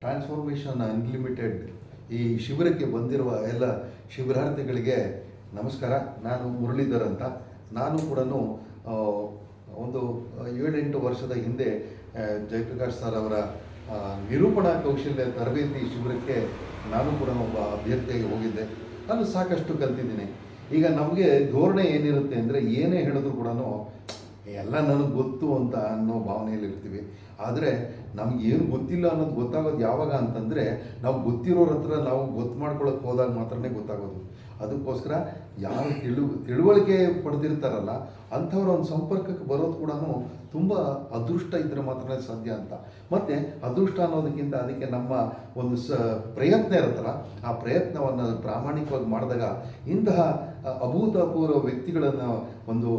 Transformation unlimited ಈ ಶಿಬಿರಕ್ಕೆ ಬಂದಿರುವ ಎಲ್ಲ ಶಿಬಿರಾರ್ಥಿಗಳಿಗೆ ನಮಸ್ಕಾರ. ನಾನು ಮುರಳೀಧರ್ ಅಂತ. ನಾನು ಕೂಡ ಒಂದು 7-8 ವರ್ಷದ ಹಿಂದೆ ಜಯಪ್ರಕಾಶ್ ಸರ್ ಅವರ ನಿರೂಪಣಾ ಕೌಶಲ್ಯ ತರಬೇತಿ ಶಿಬಿರಕ್ಕೆ ನಾನು ಕೂಡ ಒಬ್ಬ ಅಭ್ಯರ್ಥಿಯಾಗಿ ಹೋಗಿದ್ದೆ. ನಾನು ಸಾಕಷ್ಟು ಕಲ್ತಿದ್ದೀನಿ. ಈಗ ನಮಗೆ ಧೋರಣೆ ಏನಿರುತ್ತೆ ಅಂದರೆ ಏನೇ ಹೇಳಿದ್ರು ಕೂಡ ಎಲ್ಲ ನನಗೆ ಗೊತ್ತು ಅಂತ ಅನ್ನೋ ಭಾವನೆಯಲ್ಲಿ ಇರ್ತೀವಿ. ಆದರೆ ನಮಗೇನು ಗೊತ್ತಿಲ್ಲ ಅನ್ನೋದು ಗೊತ್ತಾಗೋದು ಯಾವಾಗ ಅಂತಂದರೆ ನಾವು ಗೊತ್ತಿರೋರ ಹತ್ರ ನಾವು ಗೊತ್ತು ಮಾಡ್ಕೊಳ್ಳೋಕೆ ಹೋದಾಗ ಮಾತ್ರನೇ ಗೊತ್ತಾಗೋದು. ಅದಕ್ಕೋಸ್ಕರ ಯಾರು ತಿಳುವಳಿಕೆ ಪಡೆದಿರ್ತಾರಲ್ಲ ಅಂಥವ್ರ ಒಂದು ಸಂಪರ್ಕಕ್ಕೆ ಬರೋದು ಕೂಡ ತುಂಬ ಅದೃಷ್ಟ ಇದ್ದರೆ ಮಾತ್ರ ಸಾಧ್ಯ ಅಂತ. ಮತ್ತು ಅದೃಷ್ಟ ಅನ್ನೋದಕ್ಕಿಂತ ಅದಕ್ಕೆ ನಮ್ಮ ಒಂದು ಪ್ರಯತ್ನ ಇರುತ್ತಲ್ಲ, ಆ ಪ್ರಯತ್ನವನ್ನು ಪ್ರಾಮಾಣಿಕವಾಗಿ ಮಾಡಿದಾಗ ಇಂತಹ ಅಭೂತಪೂರ್ವ ವ್ಯಕ್ತಿಗಳನ್ನು ಒಂದು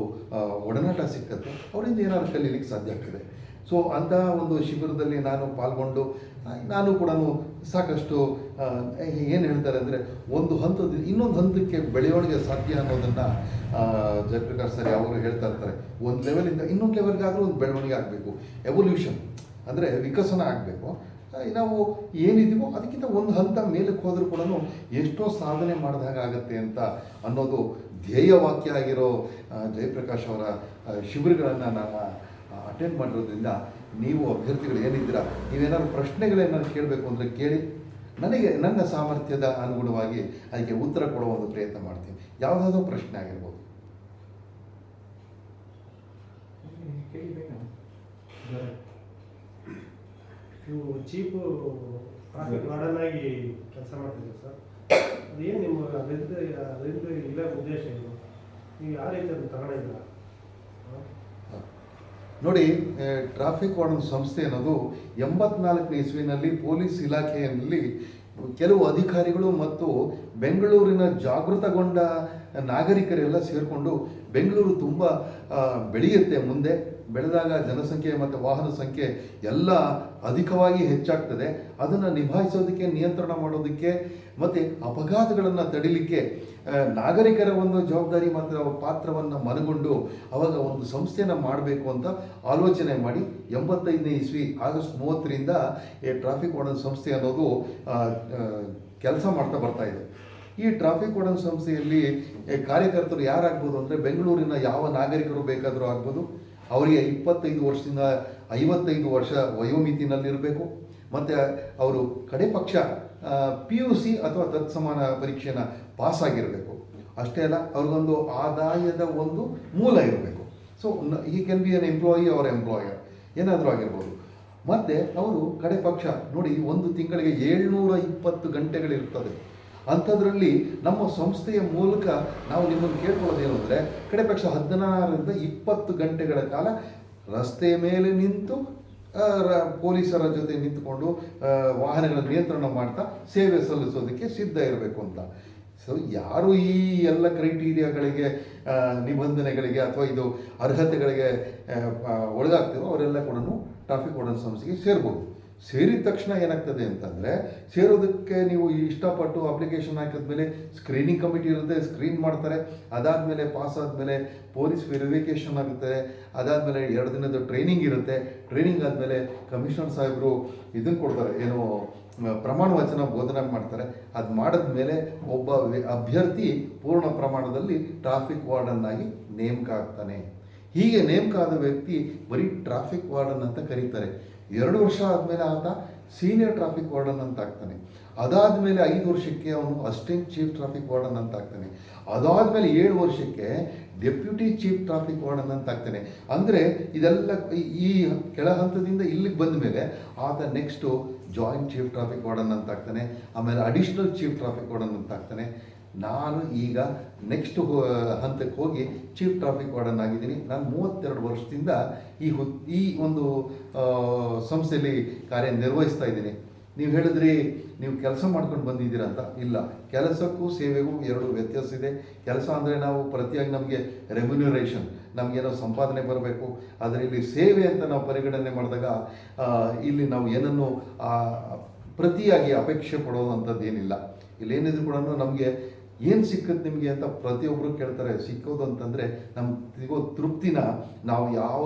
ಒಡನಾಟ ಸಿಕ್ಕತ್ತೆ. ಅವರಿಂದ ಏನಾದ್ರು ಕಲೀಲಿಕ್ಕೆ ಸಾಧ್ಯ ಆಗ್ತದೆ. ಸೊ ಅಂತಹ ಒಂದು ಶಿಬಿರದಲ್ಲಿ ನಾನು ಪಾಲ್ಗೊಂಡು ನಾನು ಕೂಡ ಸಾಕಷ್ಟು ಏನು ಹೇಳ್ತಾರೆ ಅಂದರೆ ಒಂದು ಹಂತದಿಂದ ಇನ್ನೊಂದು ಹಂತಕ್ಕೆ ಬೆಳವಣಿಗೆ ಸಾಧ್ಯ ಅನ್ನೋದನ್ನು ಜಯಪ್ರಕಾಶ್ ಸರ್ ಯಾವಾಗಲೂ ಹೇಳ್ತಾ ಇರ್ತಾರೆ. ಒಂದು ಲೆವೆಲಿಂದ ಇನ್ನೊಂದು ಲೆವೆಲ್ಗಾದರೂ ಒಂದು ಬೆಳವಣಿಗೆ ಆಗಬೇಕು, ಎವಲ್ಯೂಷನ್ ಅಂದರೆ ವಿಕಸನ ಆಗಬೇಕು. ನಾವು ಏನಿದ್ದೀವೋ ಅದಕ್ಕಿಂತ ಒಂದು ಹಂತ ಮೇಲಕ್ಕೆ ಹೋದರೂ ಕೂಡ ಎಷ್ಟೋ ಸಾಧನೆ ಮಾಡಿದಾಗತ್ತೆ ಅಂತ ಅನ್ನೋದು ಧ್ಯೇಯವಾಕ್ಯ ಆಗಿರೋ ಜಯಪ್ರಕಾಶ್ ಅವರ ಶಿಬಿರಗಳನ್ನು ನಾನು ಅಟೆಂಡ್ ಮಾಡಿರೋದ್ರಿಂದ ನೀವು ಅಭ್ಯರ್ಥಿಗಳು ಏನಿದ್ದೀರಾ, ನೀವೇನಾದ್ರು ಪ್ರಶ್ನೆಗಳೇನಾದ್ರು ಕೇಳಬೇಕು ಅಂದರೆ ಕೇಳಿ. ನನಗೆ ನನ್ನ ಸಾಮರ್ಥ್ಯದ ಅನುಗುಣವಾಗಿ ಅದಕ್ಕೆ ಉತ್ತರ ಕೊಡೋ ಒಂದು ಪ್ರಯತ್ನ ಮಾಡ್ತೀನಿ. ಯಾವುದಾದ್ರೂ ಪ್ರಶ್ನೆ ಆಗಿರ್ಬೋದು. ನೀವು ಚೀಫ್ ಟ್ರಾಫಿಕ್ ವಾರ್ಡನ್ ಆಗಿ ಕೆಲಸ ಮಾಡ್ತಿದ್ದೀವಿ ಸರ್. ಅದೇನು ನಿಮ್ಮ ಅದರಿಂದ ಇಲ್ಲ ಉದ್ದೇಶ ಏನು? ನೀವು ಯಾವ ರೀತಿ ಅದನ್ನು ತಗೊಂಡಿದ್ದೀರ? ನೋಡಿ, ಟ್ರಾಫಿಕ್ ವಾರ್ಡನ್ ಸಂಸ್ಥೆ ಅನ್ನೋದು 84ನೇ ಇಸ್ವಿನಲ್ಲಿ ಪೊಲೀಸ್ ಇಲಾಖೆಯಲ್ಲಿ ಕೆಲವು ಅಧಿಕಾರಿಗಳು ಮತ್ತು ಬೆಂಗಳೂರಿನ ಜಾಗೃತಗೊಂಡ ನಾಗರಿಕರೆಲ್ಲ ಸೇರಿಕೊಂಡು ಬೆಂಗಳೂರು ತುಂಬ ಬೆಳೆಯುತ್ತೆ. ಮುಂದೆ ಬೆಳೆದಾಗ ಜನಸಂಖ್ಯೆ ಮತ್ತು ವಾಹನ ಸಂಖ್ಯೆ ಎಲ್ಲ ಅಧಿಕವಾಗಿ ಹೆಚ್ಚಾಗ್ತದೆ. ಅದನ್ನು ನಿಭಾಯಿಸೋದಕ್ಕೆ, ನಿಯಂತ್ರಣ ಮಾಡೋದಕ್ಕೆ ಮತ್ತು ಅಪಘಾತಗಳನ್ನು ತಡಿಲಿಕ್ಕೆ ನಾಗರಿಕರ ಒಂದು ಜವಾಬ್ದಾರಿ ಮತ್ತು ಪಾತ್ರವನ್ನು ಮನಗೊಂಡು ಅವಾಗ ಒಂದು ಸಂಸ್ಥೆಯನ್ನು ಮಾಡಬೇಕು ಅಂತ ಆಲೋಚನೆ ಮಾಡಿ 85ನೇ ಇಸ್ವಿ ಆಗಸ್ಟ್ 30ರಿಂದ ಈ ಟ್ರಾಫಿಕ್ ವಾರ್ಡನ್ ಸಂಸ್ಥೆ ಅನ್ನೋದು ಕೆಲಸ ಮಾಡ್ತಾ ಬರ್ತಾ ಇದೆ. ಈ ಟ್ರಾಫಿಕ್ ವಾರ್ಡನ್ ಸಂಸ್ಥೆಯಲ್ಲಿ ಕಾರ್ಯಕರ್ತರು ಯಾರಾಗ್ಬೋದು ಅಂದರೆ ಬೆಂಗಳೂರಿನ ಯಾವ ನಾಗರಿಕರು ಬೇಕಾದರೂ ಆಗ್ಬೋದು. ಅವರಿಗೆ 25 ವರ್ಷದಿಂದ 55 ವರ್ಷ ವಯೋಮಿತಿನಲ್ಲಿರಬೇಕು. ಮತ್ತು ಅವರು ಕಡೆ ಪಕ್ಷ PUC ಅಥವಾ ತತ್ಸಮಾನ ಪರೀಕ್ಷೆನ ಪಾಸ್ ಆಗಿರಬೇಕು. ಅಷ್ಟೇ ಅಲ್ಲ, ಅವ್ರಿಗೊಂದು ಆದಾಯದ ಒಂದು ಮೂಲ ಇರಬೇಕು. So he can be an employee or employer ಏನಾದರೂ ಆಗಿರ್ಬೋದು. ಮತ್ತು ಅವರು ಕಡೆ ಪಕ್ಷ ನೋಡಿ, ಒಂದು ತಿಂಗಳಿಗೆ 720 ಗಂಟೆಗಳಿರ್ತದೆ. ಅಂಥದ್ರಲ್ಲಿ ನಮ್ಮ ಸಂಸ್ಥೆಯ ಮೂಲಕ ನಾವು ನಿಮ್ಮನ್ನು ಕೇಳ್ಕೊಳ್ಳೋದೇನು ಅಂದರೆ ಕಡೆ ಪಕ್ಷ 16ರಿಂದ 20 ಗಂಟೆಗಳ ಕಾಲ ರಸ್ತೆ ಮೇಲೆ ನಿಂತು ಪೊಲೀಸರ ಜೊತೆ ನಿಂತುಕೊಂಡು ವಾಹನಗಳ ನಿಯಂತ್ರಣ ಮಾಡ್ತಾ ಸೇವೆ ಸಲ್ಲಿಸೋದಕ್ಕೆ ಸಿದ್ಧ ಇರಬೇಕು ಅಂತ. ಸೊ ಯಾರು ಈ ಎಲ್ಲ ಕ್ರೈಟೀರಿಯಾಗಳಿಗೆ, ನಿಬಂಧನೆಗಳಿಗೆ ಅಥವಾ ಇದು ಅರ್ಹತೆಗಳಿಗೆ ಒಳಗಾಗ್ತೀವೋ ಅವರೆಲ್ಲ ಕೂಡ ಟ್ರಾಫಿಕ್ ವಾರ್ಡನ್ ಸಂಸ್ಥೆಗೆ ಸೇರ್ಬೋದು. ಸೇರಿದ ತಕ್ಷಣ ಏನಾಗ್ತದೆ ಅಂತಂದರೆ, ಸೇರೋದಕ್ಕೆ ನೀವು ಇಷ್ಟಪಟ್ಟು ಅಪ್ಲಿಕೇಶನ್ ಹಾಕಿದ್ಮೇಲೆ ಸ್ಕ್ರೀನಿಂಗ್ ಕಮಿಟಿ ಇರುತ್ತೆ, ಸ್ಕ್ರೀನ್ ಮಾಡ್ತಾರೆ. ಅದಾದಮೇಲೆ ಪಾಸ್ ಆದಮೇಲೆ ಪೊಲೀಸ್ ವೆರಿಫಿಕೇಷನ್ ಆಗುತ್ತೆ. ಅದಾದಮೇಲೆ 2 ದಿನದ ಟ್ರೈನಿಂಗ್ ಇರುತ್ತೆ. ಟ್ರೈನಿಂಗ್ ಆದಮೇಲೆ ಕಮಿಷನರ್ ಸಾಹೇಬರು ಇದನ್ನು ಕೊಡ್ತಾರೆ, ಏನು ಪ್ರಮಾಣ ವಚನ ಬೋಧನೆ ಮಾಡ್ತಾರೆ. ಅದು ಮಾಡಿದ್ಮೇಲೆ ಒಬ್ಬ ಅಭ್ಯರ್ಥಿ ಪೂರ್ಣ ಪ್ರಮಾಣದಲ್ಲಿ ಟ್ರಾಫಿಕ್ ವಾರ್ಡನ್ ಆಗಿ ನೇಮಕ ಆಗ್ತಾನೆ. ಹೀಗೆ ನೇಮಕ ಆದ ವ್ಯಕ್ತಿ ಬರೀ ಟ್ರಾಫಿಕ್ ವಾರ್ಡನ್ ಅಂತ ಕರೀತಾರೆ. 2 ವರ್ಷ ಆದಮೇಲೆ ಆತ ಸೀನಿಯರ್ ಟ್ರಾಫಿಕ್ ವಾರ್ಡನ್ ಅಂತ ಆಗ್ತಾನೆ. ಅದಾದಮೇಲೆ 5 ವರ್ಷಕ್ಕೆ ಅವನು ಅಸಿಸ್ಟೆಂಟ್ ಚೀಫ್ ಟ್ರಾಫಿಕ್ ವಾರ್ಡನ್ ಅಂತ ಆಗ್ತಾನೆ. ಅದಾದಮೇಲೆ 7 ವರ್ಷಕ್ಕೆ ಡೆಪ್ಯೂಟಿ ಚೀಫ್ ಟ್ರಾಫಿಕ್ ವಾರ್ಡನ್ ಅಂತ ಆಗ್ತಾನೆ. ಅಂದರೆ ಇದೆಲ್ಲ ಈ ಕೆಳ ಹಂತದಿಂದ ಇಲ್ಲಿಗೆ ಬಂದ ಮೇಲೆ ಆತ next joint chief traffic warden ಅಂತ ಆಗ್ತಾನೆ. ಆಮೇಲೆ ಅಡಿಷ್ನಲ್ ಚೀಫ್ ಟ್ರಾಫಿಕ್ ವಾರ್ಡನ್ ಅಂತ ಆಗ್ತಾನೆ. ನಾನು ಈಗ ನೆಕ್ಸ್ಟ್ ಹಂತಕ್ಕೆ ಹೋಗಿ ಚೀಫ್ ಟ್ರಾಫಿಕ್ ವಾರ್ಡನ್ ಆಗಿದ್ದೀನಿ. ನಾನು 32 ವರ್ಷದಿಂದ ಈ ಒಂದು ಸಂಸ್ಥೆಯಲ್ಲಿ ಕಾರ್ಯನಿರ್ವಹಿಸ್ತಾ ಇದ್ದೀನಿ. ನೀವು ಹೇಳಿದ್ರಿ ನೀವು ಕೆಲಸ ಮಾಡ್ಕೊಂಡು ಬಂದಿದ್ದೀರಾ ಅಂತ. ಇಲ್ಲ, ಕೆಲಸಕ್ಕೂ ಸೇವೆಗೂ 2 ವ್ಯತ್ಯಾಸ ಇದೆ. ಕೆಲಸ ಅಂದರೆ ನಾವು ಪ್ರತಿಯಾಗಿ ನಮಗೆ ರೆಮ್ಯುನರೇಷನ್, ನಮಗೇನೋ ಸಂಪಾದನೆ ಬರಬೇಕು. ಆದರೆ ಇಲ್ಲಿ ಸೇವೆ ಅಂತ ನಾವು ಪರಿಗಣನೆ ಮಾಡಿದಾಗ ಇಲ್ಲಿ ನಾವು ಏನನ್ನು ಪ್ರತಿಯಾಗಿ ಅಪೇಕ್ಷೆ ಪಡೋವಂಥದ್ದು ಏನಿಲ್ಲ. ಇಲ್ಲೇನಿದ್ರು ಕೂಡ ನಮಗೆ ಏನು ಸಿಕ್ಕುತ್ತೆ ನಿಮಗೆ ಅಂತ ಪ್ರತಿಯೊಬ್ಬರು ಕೇಳ್ತಾರೆ. ಸಿಕ್ಕೋದು ಅಂತಂದರೆ ನಮ್ಮ ಸಿಗೋ ತೃಪ್ತಿನ ನಾವು ಯಾವ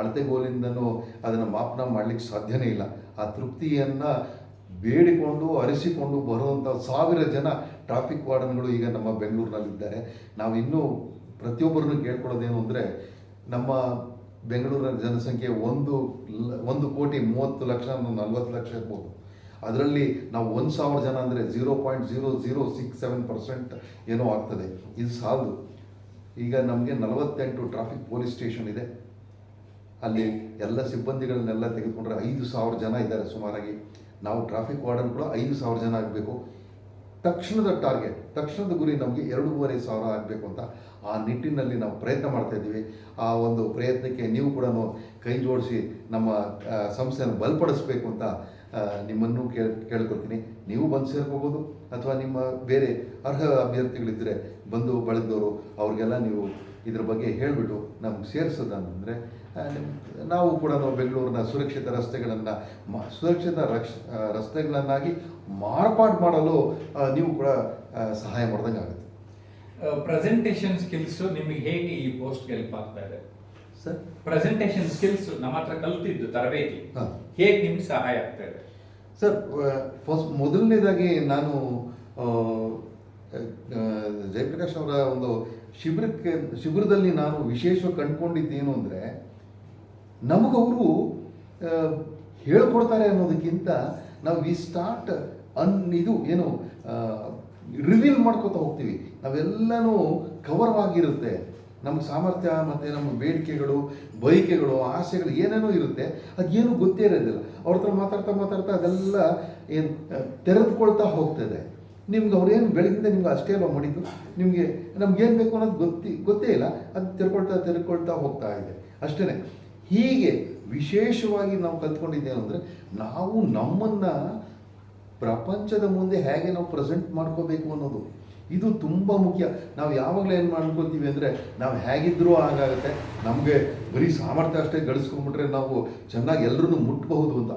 ಅಳತೆಗೋಲಿಂದನೂ ಅದನ್ನು ಮಾಪನ ಮಾಡಲಿಕ್ಕೆ ಸಾಧ್ಯನೇ ಇಲ್ಲ. ಆ ತೃಪ್ತಿಯನ್ನು ಬೇಡಿಕೊಂಡು ಅರಿಸಿಕೊಂಡು ಬರುವಂಥ ಸಾವಿರ ಜನ ಟ್ರಾಫಿಕ್ ವಾರ್ಡನ್ಗಳು ಈಗ ನಮ್ಮ ಬೆಂಗಳೂರಿನಲ್ಲಿದ್ದಾರೆ. ನಾವು ಇನ್ನೂ ಪ್ರತಿಯೊಬ್ಬರನ್ನು ಕೇಳ್ಕೊಳ್ಳೋದೇನು ಅಂದರೆ, ನಮ್ಮ ಬೆಂಗಳೂರಿನ ಜನಸಂಖ್ಯೆ 1,30,30,40,00,000 ಇರ್ಬೋದು. ಅದರಲ್ಲಿ ನಾವು 1,000 ಜನ ಅಂದರೆ 0.0067% ಏನೋ ಆಗ್ತದೆ. ಇದು ಸಾಲದು. ಈಗ ನಮಗೆ 48 ಟ್ರಾಫಿಕ್ ಪೊಲೀಸ್ ಸ್ಟೇಷನ್ ಇದೆ. ಅಲ್ಲಿ ಎಲ್ಲ ಸಿಬ್ಬಂದಿಗಳನ್ನೆಲ್ಲ ತೆಗೆದುಕೊಂಡ್ರೆ 5,000 ಜನ ಇದ್ದಾರೆ ಸುಮಾರಾಗಿ. ನಾವು ಟ್ರಾಫಿಕ್ ವಾರ್ಡನ್ಗಳು 5,000 ಜನ ಆಗಬೇಕು. ತಕ್ಷಣದ ಟಾರ್ಗೆಟ್, ತಕ್ಷಣದ ಗುರಿ ನಮಗೆ 2,500 ಆಗಬೇಕು ಅಂತ ಆ ನಿಟ್ಟಿನಲ್ಲಿ ನಾವು ಪ್ರಯತ್ನ ಮಾಡ್ತಾ ಇದ್ದೀವಿ. ಆ ಒಂದು ಪ್ರಯತ್ನಕ್ಕೆ ನೀವು ಕೂಡ ಕೈ ಜೋಡಿಸಿ ನಮ್ಮ ಸಂಸ್ಥೆಯನ್ನು ಬಲಪಡಿಸಬೇಕು ಅಂತ ನಿಮ್ಮನ್ನು ಕೇಳ್ಕೊಳ್ತೀನಿ. ನೀವು ಬಂದು ಸೇರ್ಕೋಬೋದು, ಅಥವಾ ನಿಮ್ಮ ಬೇರೆ ಅರ್ಹ ಅಭ್ಯರ್ಥಿಗಳಿದ್ದರೆ ಬಂದು ಬಳಗದವರು ಅವ್ರಿಗೆಲ್ಲ ನೀವು ಇದ್ರ ಬಗ್ಗೆ ಹೇಳಿಬಿಟ್ಟು ನಮ್ಗೆ ಸೇರಿಸೋದಂದರೆ ನಾವು ಕೂಡ ಬೆಂಗಳೂರಿನ ಸುರಕ್ಷಿತ ರಸ್ತೆಗಳನ್ನಾಗಿ ಮಾರ್ಪಾಡು ಮಾಡಲು ನೀವು ಕೂಡ ಸಹಾಯ ಮಾಡ್ದಂಗೆ ಆಗುತ್ತೆ. ಪ್ರೆಸೆಂಟೇಷನ್ ಸ್ಕಿಲ್ಸ್ ನಿಮಗೆ ಹೇಗೆ ಈ ಪೋಸ್ಟ್ಗೆ ಹೆಲ್ಪ್ ಆಗ್ತಾ ಇದೆ ಸರ್? ಪ್ರೆಸೆಂಟೇಷನ್ ಸ್ಕಿಲ್ಸ್ ನಮ್ಮ ಹತ್ರ ಕಲ್ತಿದ್ದು ತರಬೇತಿ ಹೇಗೆ ನಿಮ್ಗೆ ಸಹಾಯ ಆಗ್ತಾ ಇದೆ ಸರ್? ಮೊದಲನೇದಾಗಿ ನಾನು ಜಯಪ್ರಕಾಶ್ ಅವರ ಒಂದು ಶಿಬಿರದಲ್ಲಿ ನಾನು ವಿಶೇಷವಾಗಿ ಕಂಡುಕೊಂಡಿದ್ದೇನು ಅಂದರೆ, ನಮಗವರು ಹೇಳ್ಕೊಡ್ತಾರೆ ಅನ್ನೋದಕ್ಕಿಂತ ನಾವು ವಿ ಸ್ಟಾರ್ಟ್ ಇದು ಏನು ರಿವೀಲ್ ಮಾಡ್ಕೋತಾ ಹೋಗ್ತೀವಿ. ನಾವೆಲ್ಲನೂ ಕವರ್ ಆಗಿರುತ್ತೆ. ನಮ್ಮ ಸಾಮರ್ಥ್ಯ ಮತ್ತು ನಮ್ಮ ಬೇಡಿಕೆಗಳು, ಬಯಕೆಗಳು, ಆಸೆಗಳು ಏನೇನೋ ಇರುತ್ತೆ. ಅದೇನು ಗೊತ್ತೇ ಇರೋದಿಲ್ಲ. ಅವ್ರ ಹತ್ರ ಮಾತಾಡ್ತಾ ಅದೆಲ್ಲ ಏನು ತೆರೆದುಕೊಳ್ತಾ ಹೋಗ್ತದೆ. ನಿಮ್ಗೆ ಅವ್ರೇನು ಬೆಳಗಿಂದ ನಿಮ್ಗೆ ಅಷ್ಟೇ ಅಲ್ವ ಮಾಡಿದ್ದು, ನಮ್ಗೇನು ಬೇಕು ಅನ್ನೋದು ಗೊತ್ತೇ ಇಲ್ಲ. ಅದು ತೆರೆದುಕೊಳ್ತಾ ಹೋಗ್ತಾ ಇದೆ ಅಷ್ಟೇ. ಹೀಗೆ ವಿಶೇಷವಾಗಿ ನಾವು ಕಲ್ತ್ಕೊಂಡಿದ್ದೇವೆ ಅಂದರೆ, ನಾವು ನಮ್ಮನ್ನು ಪ್ರಪಂಚದ ಮುಂದೆ ಹೇಗೆ ನಾವು ಪ್ರೆಸೆಂಟ್ ಮಾಡ್ಕೋಬೇಕು ಅನ್ನೋದು ಇದು ತುಂಬ ಮುಖ್ಯ. ನಾವು ಯಾವಾಗಲೂ ಏನು ಮಾಡ್ಕೊತೀವಿ ಅಂದರೆ, ನಾವು ಹೇಗಿದ್ದರೂ ಹಾಗಾಗುತ್ತೆ, ನಮಗೆ ಬರೀ ಸಾಮರ್ಥ್ಯ ಅಷ್ಟೇ ಗಳಿಸ್ಕೊಂಡ್ಬಿಟ್ರೆ ನಾವು ಚೆನ್ನಾಗಿ ಎಲ್ಲರೂ ಮುಟ್ಟಬಹುದು ಅಂತ.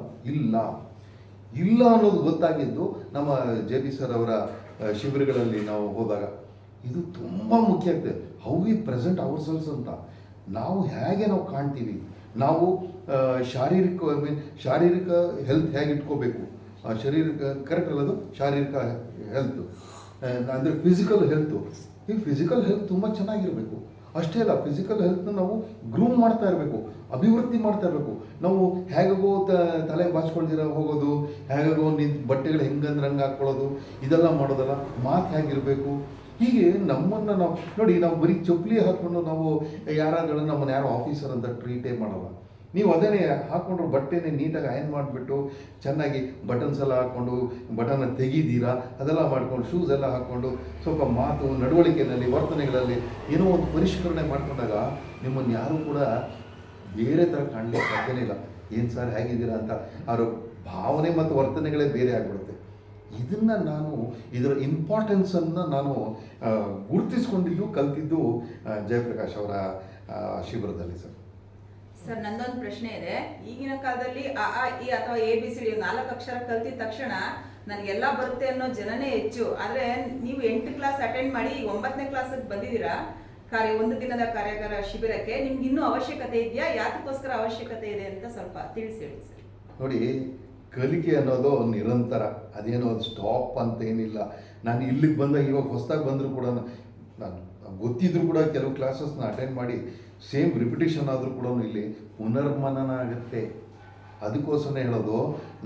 ಇಲ್ಲ ಅನ್ನೋದು ಗೊತ್ತಾಗಿದ್ದು ನಮ್ಮ JB ಸರ್ ಅವರ ಶಿಬಿರಗಳಲ್ಲಿ ನಾವು ಹೋದಾಗ. ಇದು ತುಂಬ ಮುಖ್ಯ ಆಗ್ತದೆ. How we present our sales ಅಂತ. ನಾವು ಹೇಗೆ ನಾವು ಕಾಣ್ತೀವಿ, ನಾವು ಶಾರೀರಿಕ ಹೆಲ್ತ್ ಹೇಗೆ ಇಟ್ಕೋಬೇಕು, ಶಾರೀರಿಕ ಕರೆಕ್ಟ್ ಅಲ್ಲದು, ಶಾರೀರಿಕ ಹೆಲ್ತು ಅಂದರೆ ಫಿಸಿಕಲ್ ಹೆಲ್ತು. ಈ ಫಿಸಿಕಲ್ ಹೆಲ್ತ್ ತುಂಬ ಚೆನ್ನಾಗಿರಬೇಕು. ಅಷ್ಟೇ ಅಲ್ಲ, ಫಿಸಿಕಲ್ ಹೆಲ್ತ್ನ ನಾವು ಗ್ರೂಮ್ ಮಾಡ್ತಾ ಇರಬೇಕು, ಅಭಿವೃದ್ಧಿ ಮಾಡ್ತಾ ಇರಬೇಕು. ನಾವು ಹೇಗೋ ತಲೆ ಬಾಚ್ಕೊಳ್ದಿರ ಹೋಗೋದು, ಹೇಗೋ ಬಟ್ಟೆಗಳು ಹೆಂಗಂದ್ರೆ ಹಂಗೆ ಹಾಕ್ಕೊಳ್ಳೋದು, ಇದೆಲ್ಲ ಮಾಡೋದಲ್ಲ. ಮಾತು ಹೇಗಿರಬೇಕು, ಹೀಗೆ ನಮ್ಮನ್ನು ನಾವು ನೋಡಿ, ನಾವು ಬರೀ ಚಪ್ಪಲಿ ಹಾಕ್ಕೊಂಡು ನಾವು ಯಾರಾದ್ರೂ ನಮ್ಮನ್ನು ಯಾರೋ ಆಫೀಸರ್ ಅಂತ ಟ್ರೀಟೇ ಮಾಡಲ್ಲ. ನೀವು ಅದೇನೇ ಹಾಕ್ಕೊಂಡ್ರು ಬಟ್ಟೆನೇ ನೀಟಾಗಿ ಅಯನ್ ಮಾಡಿಬಿಟ್ಟು ಚೆನ್ನಾಗಿ ಬಟನ್ಸ್ ಎಲ್ಲ ಹಾಕ್ಕೊಂಡು ಬಟನ್ನ ತೆಗೀತೀರಾ, ಅದೆಲ್ಲ ಮಾಡ್ಕೊಂಡು ಶೂಸ್ ಎಲ್ಲ ಹಾಕ್ಕೊಂಡು ಸ್ವಲ್ಪ ಮಾತು ನಡವಳಿಕೆಯಲ್ಲಿ ವರ್ತನೆಗಳಲ್ಲಿ ಏನೋ ಒಂದು ಪರಿಷ್ಕರಣೆ ಮಾಡ್ಕೊಂಡಾಗ ನಿಮ್ಮನ್ನು ಯಾರೂ ಕೂಡ ಬೇರೆ ಥರ ಕಾಣಲಿಕ್ಕೆ ಸಾಧ್ಯನೇ ಇಲ್ಲ. ಏನು ಸರ್ ಹೇಗಿದ್ದೀರಾ ಅಂತ ಅವರ ಭಾವನೆ ಮತ್ತು ವರ್ತನೆಗಳೇ ಬೇರೆ ಆಗಿಬಿಡುತ್ತೆ. ಇದರ ಇಂಪಾರ್ಟೆನ್ಸನ್ನು ನಾನು ಗುರುತಿಸ್ಕೊಂಡಿದ್ದು, ಕಲ್ತಿದ್ದು ಜಯಪ್ರಕಾಶ್ ಅವರ ಶಿಬಿರದಲ್ಲಿ ಸರ್. ಸರ್, ನಂದೊಂದು ಪ್ರಶ್ನೆ ಇದೆ. ಈಗಿನ ಕಾಲದಲ್ಲಿ ಅ ಆ ಇ ಅಥವಾ ABCD 4 ಅಕ್ಷರ ಕಲ್ತಿದ ತಕ್ಷಣ ನನಗೆಲ್ಲ ಬರುತ್ತೆ ಅನ್ನೋ ಜನನೇ ಹೆಚ್ಚು. ಆದರೆ ನೀವು 8th ಕ್ಲಾಸ್ ಅಟೆಂಡ್ ಮಾಡಿ ಈಗ 9ನೇ ಕ್ಲಾಸಿಗೆ ಬಂದಿದ್ದೀರಾ, ಒಂದು ದಿನದ ಕಾರ್ಯಾಗಾರ ಶಿಬಿರಕ್ಕೆ. ನಿಮ್ಗೆ ಇನ್ನೂ ಅವಶ್ಯಕತೆ ಇದೆಯಾ? ಯಾತಕ್ಕೋಸ್ಕರ ಅವಶ್ಯಕತೆ ಇದೆ ಅಂತ ಸ್ವಲ್ಪ ತಿಳಿಸಿ ಹೇಳಿ ಸರ್. ನೋಡಿ, ಕಲಿಕೆ ಅನ್ನೋದು ನಿರಂತರ, ಅದೇನೋ ಅದು ಸ್ಟಾಪ್ ಅಂತ ಏನಿಲ್ಲ. ನಾನು ಇಲ್ಲಿಗೆ ಬಂದಾಗ ಇವಾಗ ಹೊಸದಾಗಿ ಬಂದರೂ ಕೂಡ ನಾನು ಗೊತ್ತಿದ್ರು ಕೂಡ ಕೆಲವು ಕ್ಲಾಸಸ್ನ ಅಟೆಂಡ್ ಮಾಡಿ ಸೇಮ್ ರಿಪಿಟೇಷನ್ ಆದರೂ ಕೂಡ ಇಲ್ಲಿ ಪುನರ್ಮನನ ಆಗುತ್ತೆ. ಅದಕ್ಕೋಸ್ಕರ ಹೇಳೋದು,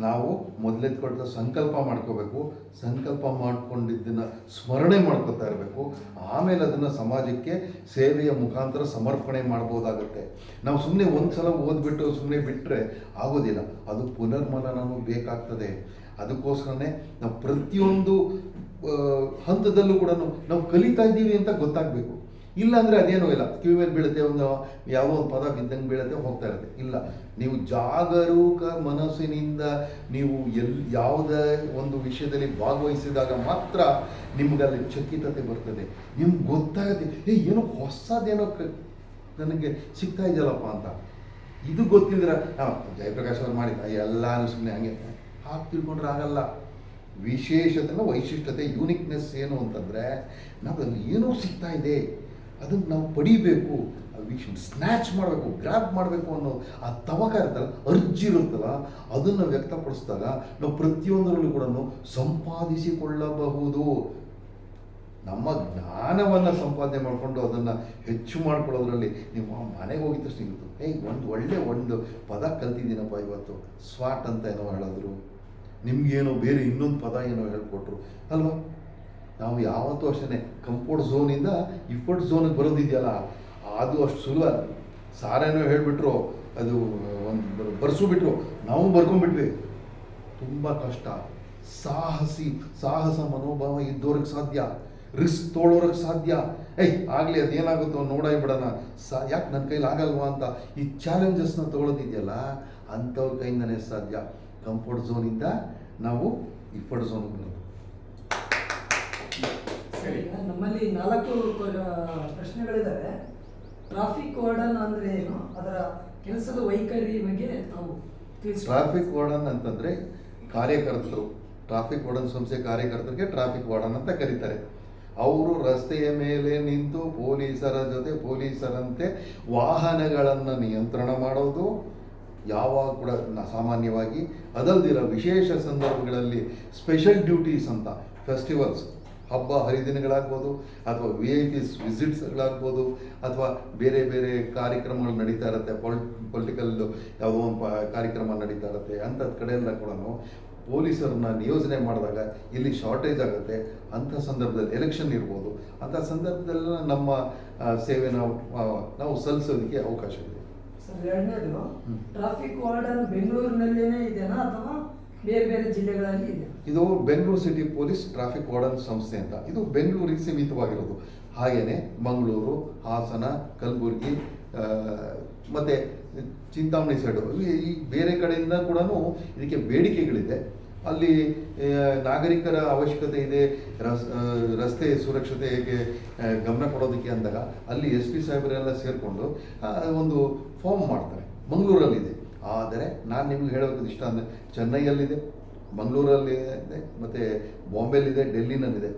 ನಾವು ಮೊದಲೆತ್ಕೊಳ್ತಾ ಸಂಕಲ್ಪ ಮಾಡ್ಕೋಬೇಕು. ಸಂಕಲ್ಪ ಮಾಡ್ಕೊಂಡಿದ್ದನ್ನು ಸ್ಮರಣೆ ಮಾಡ್ಕೋತಾ ಇರಬೇಕು. ಆಮೇಲೆ ಅದನ್ನು ಸಮಾಜಕ್ಕೆ ಸೇವೆಯ ಮುಖಾಂತರ ಸಮರ್ಪಣೆ ಮಾಡ್ಬೋದಾಗುತ್ತೆ. ನಾವು ಸುಮ್ಮನೆ ಒಂದು ಸಲ ಓದ್ಬಿಟ್ಟು ಸುಮ್ಮನೆ ಬಿಟ್ಟರೆ ಆಗೋದಿಲ್ಲ. ಅದು ಪುನರ್ಮನನೂ ಬೇಕಾಗ್ತದೆ. ಅದಕ್ಕೋಸ್ಕರನೇ ನಾವು ಪ್ರತಿಯೊಂದು ಹಂತದಲ್ಲೂ ಕೂಡ ನಾವು ಕಲಿತಾ ಇದ್ದೀವಿ ಅಂತ ಗೊತ್ತಾಗಬೇಕು. ಇಲ್ಲಾಂದರೆ ಅದೇನೂ ಇಲ್ಲ, ಕಿವಿ ಮೇಲೆ ಬೀಳುತ್ತೆ, ಯಾವುದೋ ಒಂದು ಪದ ಬಿದ್ದಂಗೆ ಬೀಳುತ್ತೆ, ಹೋಗ್ತಾ ಇರುತ್ತೆ. ಇಲ್ಲ, ನೀವು ಜಾಗರೂಕ ಮನಸ್ಸಿನಿಂದ ನೀವು ಯಾವುದೇ ಒಂದು ವಿಷಯದಲ್ಲಿ ಭಾಗವಹಿಸಿದಾಗ ಮಾತ್ರ ನಿಮಗಲ್ಲಿ ಚಕಿತತೆ ಬರ್ತದೆ. ನಿಮ್ಗೆ ಗೊತ್ತಾಗುತ್ತೆ, ಏನೋ ಹೊಸದೇನೋ ನನಗೆ ಸಿಗ್ತಾ ಇದೆಯಲ್ಲಪ್ಪ ಅಂತ. ಇದು ಗೊತ್ತಿದ್ರೆ ಜಯಪ್ರಕಾಶ್ ಅವ್ರು ಮಾಡಿದ ಎಲ್ಲನೂ ಸುಮ್ಮನೆ ಹಂಗೆ ಹಾಕಿ ತಿಳ್ಕೊಂಡ್ರೆ ಆಗಲ್ಲ. ವಿಶೇಷತೆನ ವೈಶಿಷ್ಟ್ಯತೆ, ಯೂನಿಕ್ನೆಸ್ ಏನು ಅಂತಂದರೆ, ನಮಗೆ ಏನೋ ಸಿಗ್ತಾ ಇದೆ, ಅದನ್ನು ನಾವು ಪಡಿಬೇಕು. ವಿ ಶುಡ್ ಸ್ನ್ಯಾಚ್ ಮಾಡಬೇಕು, ಗ್ರ್ಯಾಬ್ ಮಾಡಬೇಕು ಅನ್ನೋ ಆ ತವಕ ಇರುತ್ತಲ್ಲ, ಅರ್ಜಿ ಇರುತ್ತಲ್ಲ, ಅದನ್ನು ವ್ಯಕ್ತಪಡಿಸಿದಾಗ ನಾವು ಪ್ರತಿಯೊಂದರಲ್ಲೂ ಕೂಡ ಸಂಪಾದಿಸಿಕೊಳ್ಳಬಹುದು. ನಮ್ಮ ಜ್ಞಾನವನ್ನು ಸಂಪಾದನೆ ಮಾಡಿಕೊಂಡು ಅದನ್ನು ಹೆಚ್ಚು ಮಾಡ್ಕೊಳ್ಳೋದ್ರಲ್ಲಿ ನಿಮ್ಮ ಮನೆಗೆ ಹೋಗಿದ ತಕ್ಷಣ ಸಿಗುತ್ತೆ. ಒಂದು ಪದ ಕಲ್ತಿದ್ದೀನಪ್ಪ ಇವತ್ತು, ಸ್ವಾಟ್ ಅಂತ ಏನೋ ಹೇಳಿದ್ರು, ನಿಮಗೇನೋ ಬೇರೆ ಇನ್ನೊಂದು ಪದ ಏನೋ ಹೇಳ್ಕೊಟ್ರು ಅಲ್ವಾ. ನಾವು ಯಾವತ್ತೂ ಅಷ್ಟೇ ಕಂಫರ್ಟ್ ಝೋನಿಂದ ಇಫರ್ಟ್ ಝೋನಿಗೆ ಬರೋದಿದೆಯಲ್ಲ, ಅದು ಅಷ್ಟು ಸುಲಭ. ಸಾರೇನೋ ಹೇಳಿಬಿಟ್ರು, ಅದು ಒಂದು ಬರ್ಸು ಬಿಟ್ರು, ನಾವು ಬರ್ಕೊಂಡ್ಬಿಟ್ವಿ. ತುಂಬ ಕಷ್ಟ. ಸಾಹಸ ಮನೋಭಾವ ಇದ್ದವ್ರಿಗೆ ಸಾಧ್ಯ, ರಿಸ್ಕ್ ತೊಗೊಳೋರಿಗೆ ಸಾಧ್ಯ. ಆಗಲಿ ಅದೇನಾಗುತ್ತೋ ನೋಡಾಯಿ ಬಿಡೋಣ, ಯಾಕೆ ನನ್ನ ಕೈಲಿ ಆಗಲ್ವಾ ಅಂತ ಈ ಚಾಲೆಂಜಸ್ನ ತೊಗೊಳೋದಿದೆಯಲ್ಲ, ಅಂಥವ್ರ ಕೈಯಿಂದನೇ ಸಾಧ್ಯ. ಕಂಫರ್ಟ್ ಝೋನಿಂದ ನಾವು ಇಫರ್ಟ್ ಝೋನ್ಗೆ ಬರೋದು. ನಮ್ಮಲ್ಲಿ 4 ಪ್ರಶ್ನೆಗಳಿದ್ದಾವೆ. ಟ್ರಾಫಿಕ್ ವಾರ್ಡನ್ ಅಂದರೆ ಏನು, ಅದರ ಕೆಲಸದ ವೈಖರಿ ಬಗ್ಗೆ ತಾವು ತಿಳಿಸಿ. ಟ್ರಾಫಿಕ್ ವಾರ್ಡನ್ ಅಂತಂದರೆ ಕಾರ್ಯಕರ್ತರು, ಟ್ರಾಫಿಕ್ ವಾರ್ಡನ್ ಸಂಸ್ಥೆ ಕಾರ್ಯಕರ್ತರಿಗೆ ಟ್ರಾಫಿಕ್ ವಾರ್ಡನ್ ಅಂತ ಕರೀತಾರೆ. ಅವರು ರಸ್ತೆಯ ಮೇಲೆ ನಿಂತು ಪೊಲೀಸರ ಜೊತೆ ಪೊಲೀಸರಂತೆ ವಾಹನಗಳನ್ನು ನಿಯಂತ್ರಣ ಮಾಡೋದು, ಯಾವಾಗ ಕೂಡ ಸಾಮಾನ್ಯವಾಗಿ ಅದಲ್ದಿರೋ ವಿಶೇಷ ಸಂದರ್ಭಗಳಲ್ಲಿ ಸ್ಪೆಷಲ್ ಡ್ಯೂಟೀಸ್ ಅಂತ, ಫೆಸ್ಟಿವಲ್ಸ್, ಹಬ್ಬ ಹರಿದಿನಗಳಾಗ್ಬೋದು, ಅಥವಾ VIP ವಿಸಿಟ್ಸ್ಗಳಾಗ್ಬೋದು, ಅಥವಾ ಬೇರೆ ಬೇರೆ ಕಾರ್ಯಕ್ರಮಗಳು ನಡೀತಾ ಇರುತ್ತೆ, ಪೊಲಿಟಿಕಲ್ ಯಾವುದೋ ಒಂದು ಕಾರ್ಯಕ್ರಮ ನಡೀತಾ ಇರುತ್ತೆ, ಅಂಥದ್ದು ಕಡೆ ಎಲ್ಲ ಕೂಡ ಪೊಲೀಸರನ್ನ ನಿಯೋಜನೆ ಮಾಡಿದಾಗ ಇಲ್ಲಿ ಶಾರ್ಟೇಜ್ ಆಗುತ್ತೆ. ಅಂಥ ಸಂದರ್ಭದಲ್ಲಿ ಎಲೆಕ್ಷನ್ ಇರ್ಬೋದು, ಅಂಥ ಸಂದರ್ಭದಲ್ಲ ನಮ್ಮ ಸೇವೆ ನಾವು ಸಲ್ಲಿಸೋದಕ್ಕೆ ಅವಕಾಶ ಇದೆ. ಸರ್, ಎರಡನೇದು, ಟ್ರಾಫಿಕ್ ವಾರ್ಡನ್ ಬೆಂಗಳೂರಿನಲ್ಲೇ ಇದೆಯಾ ಅಥವಾ ಬೇರೆ ಬೇರೆ ಜಿಲ್ಲೆಗಳಲ್ಲಿ ಇದೆ? ಇದು Bengaluru city police traffic warden ಸಂಸ್ಥೆ ಅಂತ, ಇದು ಬೆಂಗಳೂರಿಗೆ ಸೀಮಿತವಾಗಿರೋದು. ಹಾಗೆಯೇ ಮಂಗಳೂರು, ಹಾಸನ, ಕಲಬುರಗಿ ಮತ್ತು ಚಿಂತಾಮಣಿ ಸೈಡು, ಈ ಬೇರೆ ಕಡೆಯಿಂದ ಕೂಡ ಇದಕ್ಕೆ ಬೇಡಿಕೆಗಳಿದೆ. ಅಲ್ಲಿ ನಾಗರಿಕರ ಅವಶ್ಯಕತೆ ಇದೆ, ರಸ್ತೆ ಸುರಕ್ಷತೆಗೆ ಗಮನ ಕೊಡೋದಕ್ಕೆ ಅಂದಾಗ ಅಲ್ಲಿ SP ಸಾಹೇಬರೆಲ್ಲ ಸೇರಿಕೊಂಡು ಒಂದು ಫಾರ್ಮ್ ಮಾಡ್ತಾರೆ. ಮಂಗಳೂರಲ್ಲಿದೆ, ಆದರೆ ನಾನು ನಿಮ್ಗೆ ಹೇಳೋದು ಇಷ್ಟ ಅಂದರೆ ಚೆನ್ನೈಯಲ್ಲಿದೆ, ಮಂಗಳೂರಲ್ಲಿದೆ, ಮತ್ತು ಬಾಂಬೆಲಿದೆ, ಡೆಲ್ಲಿನಲ್ಲಿದೆ.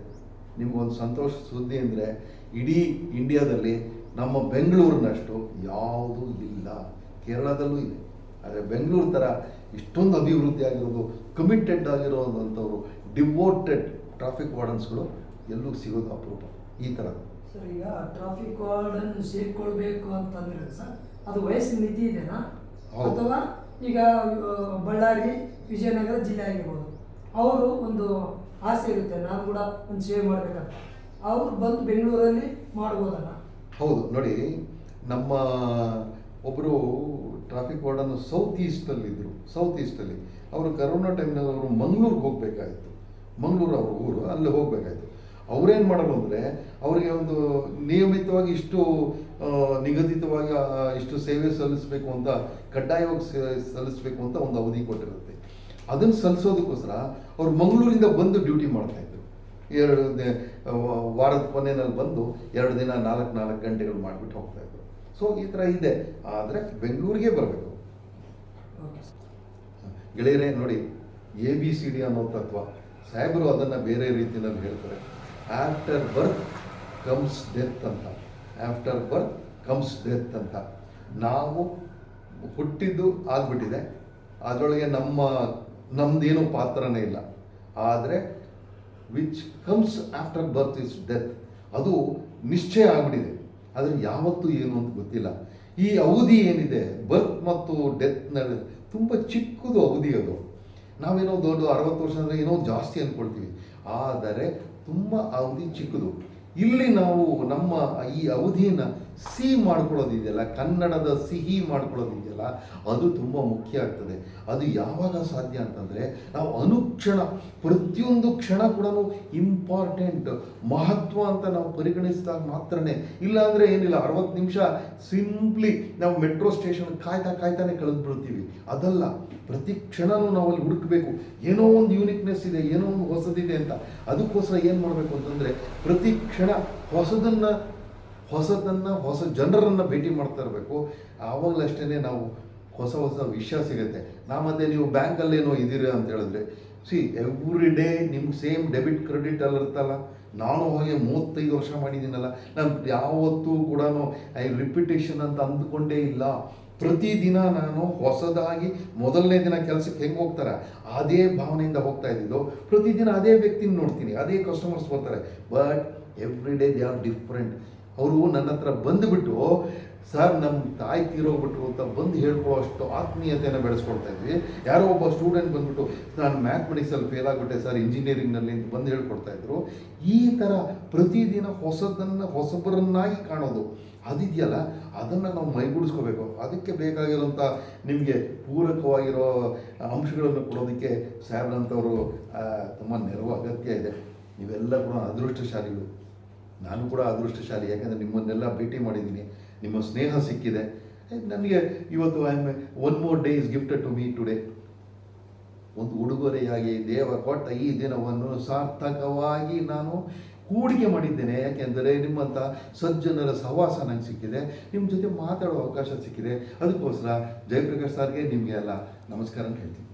ನಿಮಗೊಂದು ಸಂತೋಷ ಸುದ್ದಿ ಅಂದರೆ ಇಡೀ ಇಂಡಿಯಾದಲ್ಲಿ ನಮ್ಮ ಬೆಂಗಳೂರಿನಷ್ಟು ಯಾವುದೂ ಇಲ್ಲ. ಕೇರಳದಲ್ಲೂ ಇದೆ, ಆದರೆ ಬೆಂಗಳೂರು ಥರ ಇಷ್ಟೊಂದು ಅಭಿವೃದ್ಧಿ ಆಗಿರೋದು, ಕಮಿಟೆಡ್ ಆಗಿರೋದಂಥವ್ರು, ಡಿವೋಟೆಡ್ ಟ್ರಾಫಿಕ್ ವಾರ್ಡನ್ಸ್ಗಳು ಎಲ್ಲೂ ಸಿಗೋದು ಅಪರೂಪ. ಈ ಥರ ಸರ್, ಈಗ ಟ್ರಾಫಿಕ್ ವಾರ್ಡನ್ ಸೇರ್ಕೊಳ್ಬೇಕು ಅಂತಂದ್ರೆ ಸರ್, ಅದು ವಯಸ್ಸಿನ ಮಿತಿ ಇದೆನಾ? ಅಥವಾ ಈಗ ಬಳ್ಳಾರಿ, ವಿಜಯನಗರ ಜಿಲ್ಲೆ ಆಗಿರ್ಬೋದು, ಅವರು ಒಂದು ಆಸೆ ಇರುತ್ತೆ, ನಾನು ಕೂಡ ಒಂದು ಸೇವೆ ಮಾಡಬೇಕಂತ, ಅವ್ರು ಬಂದು ಬೆಂಗಳೂರಲ್ಲಿ ಮಾಡ್ಬೋದಲ್ಲ? ಹೌದು. ನೋಡಿ, ನಮ್ಮ ಒಬ್ಬರು ಟ್ರಾಫಿಕ್ ವಾರ್ಡನ್ನು ಸೌತ್ ಈಸ್ಟಲ್ಲಿ ಅವರು ಕರೋನಾ ಟೈಮ್ನಲ್ಲಿ ಅವರು ಮಂಗಳೂರಿಗೆ ಹೋಗಬೇಕಾಯಿತು. ಮಂಗಳೂರು ಅವ್ರ ಊರು, ಅಲ್ಲಿ ಹೋಗಬೇಕಾಯಿತು. ಅವರೇನು ಮಾಡೋರು ಅಂದರೆ, ಅವರಿಗೆ ಒಂದು ನಿಯಮಿತವಾಗಿ ಇಷ್ಟು ನಿಗದಿತವಾಗಿ ಇಷ್ಟು ಸೇವೆ ಸಲ್ಲಿಸಬೇಕು ಅಂತ, ಕಡ್ಡಾಯವಾಗಿ ಸಲ್ಲಿಸಬೇಕು ಅಂತ ಒಂದು ಅವಧಿ ಕೊಟ್ಟಿರುತ್ತೆ. ಅದನ್ನು ಸಲ್ಲಿಸೋದಕ್ಕೋಸ್ಕರ ಅವ್ರು ಮಂಗಳೂರಿಂದ ಬಂದು ಡ್ಯೂಟಿ ಮಾಡ್ತಾಯಿದ್ರು. ವಾರದ ಕೊನೆಯಲ್ಲಿ ಬಂದು 2 ದಿನ 4 ಗಂಟೆಗಳು ಮಾಡಿಬಿಟ್ಟು ಹೋಗ್ತಾಯಿದ್ರು. ಸೊ ಈ ಥರ ಇದೆ, ಆದರೆ ಬೆಂಗಳೂರಿಗೆ ಬರಬೇಕು. ಗೆಳೆಯರೇ, ನೋಡಿ, ABCD ಅನ್ನೋ ತತ್ವ ಸಾಹೇಬರು ಅದನ್ನು ಬೇರೆ ರೀತಿಯಲ್ಲಿ ಹೇಳ್ತಾರೆ. ಆಫ್ಟರ್ ಬರ್ತ್ ಕಮ್ಸ್ ಡೆತ್ ಅಂತ, ಆಫ್ಟರ್ ಬರ್ತ್ ಕಮ್ಸ್ ಡೆತ್ ಅಂತ. ನಾವು ಹುಟ್ಟಿದ್ದು ಆಗ್ಬಿಟ್ಟಿದೆ, ಅದರೊಳಗೆ ನಮ್ಮದೇನು ಪಾತ್ರನೇ ಇಲ್ಲ. ಆದರೆ which comes after birth is death, ಅದು ನಿಶ್ಚಯ ಆಗ್ಬಿಟ್ಟಿದೆ. ಆದರೆ ಯಾವತ್ತೂ ಏನು ಅಂತ ಗೊತ್ತಿಲ್ಲ. ಈ ಅವಧಿ ಏನಿದೆ, ಬರ್ತ್ ಮತ್ತು ಡೆತ್ ನಡುವೆ ತುಂಬ ಚಿಕ್ಕದು ಅವಧಿ ಅದು. ನಾವೇನೋ ದೊಡ್ಡ 60 ವರ್ಷ ಅಂದರೆ ಏನೋ ಜಾಸ್ತಿ ಅಂದ್ಕೊಳ್ತೀವಿ, ಆದರೆ ತುಂಬ ಅವಧಿ ಚಿಕ್ಕದು. ಇಲ್ಲಿ ನಾವು ನಮ್ಮ ಈ ಅವಧಿಯನ್ನು ಸಿಹಿ ಮಾಡ್ಕೊಳ್ಳೋದಿದೆಯಲ್ಲ, ಕನ್ನಡದ ಸಿಹಿ ಮಾಡ್ಕೊಳ್ಳೋದಿದೆಯಲ್ಲ, ಅದು ತುಂಬ ಮುಖ್ಯ ಆಗ್ತದೆ. ಅದು ಯಾವಾಗ ಸಾಧ್ಯ ಅಂತಂದರೆ, ನಾವು ಅನುಕ್ಷಣ, ಪ್ರತಿಯೊಂದು ಕ್ಷಣ ಕೂಡ ಇಂಪಾರ್ಟೆಂಟ್, ಮಹತ್ವ ಅಂತ ನಾವು ಪರಿಗಣಿಸಿದಾಗ ಮಾತ್ರನೇ. ಇಲ್ಲಾಂದರೆ ಏನಿಲ್ಲ, 60 ನಿಮಿಷ ಸಿಂಪ್ಲಿ ನಾವು ಮೆಟ್ರೋ ಸ್ಟೇಷನ್ ಕಾಯ್ತಾನೆ ಕಳೆದ್ಬಿಡ್ತೀವಿ. ಅದಲ್ಲ, ಪ್ರತಿ ಕ್ಷಣವೂ ನಾವು ಅಲ್ಲಿ ಹುಡುಕಬೇಕು, ಏನೋ ಒಂದು ಯೂನಿಕ್ನೆಸ್ ಇದೆ, ಏನೋ ಒಂದು ಹೊಸದಿದೆ ಅಂತ. ಅದಕ್ಕೋಸ್ಕರ ಏನು ಮಾಡಬೇಕು ಅಂತಂದರೆ, ಪ್ರತಿ ಕ್ಷಣ ಹೊಸ ಜನರನ್ನು ಭೇಟಿ ಮಾಡ್ತಾ ಇರಬೇಕು. ಆವಾಗಲಷ್ಟೇ ನಾವು ಹೊಸ ವಿಷಯ ಸಿಗುತ್ತೆ. ಮತ್ತೆ ನೀವು ಬ್ಯಾಂಕಲ್ಲೇನೋ ಇದ್ದೀರಾ ಅಂತ ಹೇಳಿದ್ರೆ, ಎವ್ರಿ ಡೇ ನಿಮ್ಗೆ ಸೇಮ್ ಡೆಬಿಟ್ ಕ್ರೆಡಿಟ್ ಅಲ್ಲಿ ಇರ್ತಲ್ಲ, ನಾನು ಹೋಗಿ 35 ವರ್ಷ ಮಾಡಿದ್ದೀನಲ್ಲ, ನಾನು ಯಾವತ್ತೂ ಕೂಡ ರಿಪಿಟೇಷನ್ ಅಂತ ಅಂದ್ಕೊಂಡೇ ಇಲ್ಲ. ಪ್ರತಿದಿನ ನಾನು ಹೊಸದಾಗಿ ಮೊದಲನೇ ದಿನ ಕೆಲಸಕ್ಕೆ ಹೆಂಗೆ ಹೋಗ್ತಾರೆ ಅದೇ ಭಾವನೆಯಿಂದ ಹೋಗ್ತಾ ಇದ್ದಿದ್ದು. ಪ್ರತಿದಿನ ಅದೇ ವ್ಯಕ್ತಿನ ನೋಡ್ತೀನಿ, ಅದೇ ಕಸ್ಟಮರ್ಸ್ ಬರ್ತಾರೆ. But every day they are different. ಅವರು ನನ್ನ ಹತ್ರ ಬಂದುಬಿಟ್ಟು ಸರ್ ನಮ್ಮ ತಾಯಿ ತೀರೋಗ್ಬಿಟ್ರು ಅಂತ ಬಂದು ಹೇಳ್ಕೊಳ್ಳೋ ಅಷ್ಟು ಆತ್ಮೀಯತೆಯನ್ನು ಬೆಳೆಸ್ಕೊಳ್ತಾ ಇದ್ವಿ. ಯಾರೋ ಒಬ್ಬ ಸ್ಟೂಡೆಂಟ್ ಬಂದುಬಿಟ್ಟು ನಾನು ಮ್ಯಾಥಮೆಟಿಕ್ಸಲ್ಲಿ ಫೇಲ್ ಆಗಿಬಿಟ್ಟೆ ಸರ್ ಇಂಜಿನಿಯರಿಂಗ್ನಲ್ಲಿ ಅಂತ ಬಂದು ಹೇಳ್ಕೊಡ್ತಾ ಇದ್ರು. ಈ ಥರ ಪ್ರತಿದಿನ ಹೊಸಬರನ್ನಾಗಿ ಕಾಣೋದು ಅದಿದೆಯಲ್ಲ, ಅದನ್ನು ನಾವು ಮೈಗೂಡಿಸ್ಕೋಬೇಕು. ಅದಕ್ಕೆ ಬೇಕಾಗಿರೋಂಥ ನಿಮಗೆ ಪೂರಕವಾಗಿರೋ ಅಂಶಗಳನ್ನು ಕೊಡೋದಕ್ಕೆ ಸಾಹೇಬ್ರಂಥವರು ತುಂಬ ನೆರವು ಅಗತ್ಯ ಇದೆ. ನೀವೆಲ್ಲ ಕೂಡ ಅದೃಷ್ಟಶಾಲಿಗಳು. ನಾನು ಕೂಡ ಅದೃಷ್ಟಶಾಲಿ, ಯಾಕಂದರೆ ನಿಮ್ಮನ್ನೆಲ್ಲ ಭೇಟಿ ಮಾಡಿದ್ದೀನಿ, ನಿಮ್ಮ ಸ್ನೇಹ ಸಿಕ್ಕಿದೆ ನನಗೆ. ಇವತ್ತು one more day is gifted to me today. ಒಂದು ಉಡುಗೊರೆಯಾಗಿ ದೇವ ಕೊಟ್ಟ ಈ ದಿನವನ್ನು ಸಾರ್ಥಕವಾಗಿ ನಾನು ಹೂಡಿಕೆ ಮಾಡಿದ್ದೇನೆ. ಯಾಕೆಂದರೆ ನಿಮ್ಮಂಥ ಸಜ್ಜನರ ಸಹವಾಸ ನಂಗೆ ಸಿಕ್ಕಿದೆ, ನಿಮ್ಮ ಜೊತೆ ಮಾತಾಡೋ ಅವಕಾಶ ಸಿಕ್ಕಿದೆ. ಅದಕ್ಕೋಸ್ಕರ ಜಯಪ್ರಕಾಶ್ ಸರ್ಗೆ ನಿಮಗೆ ಎಲ್ಲ ನಮಸ್ಕಾರ ಅಂತ ಹೇಳ್ತೀನಿ.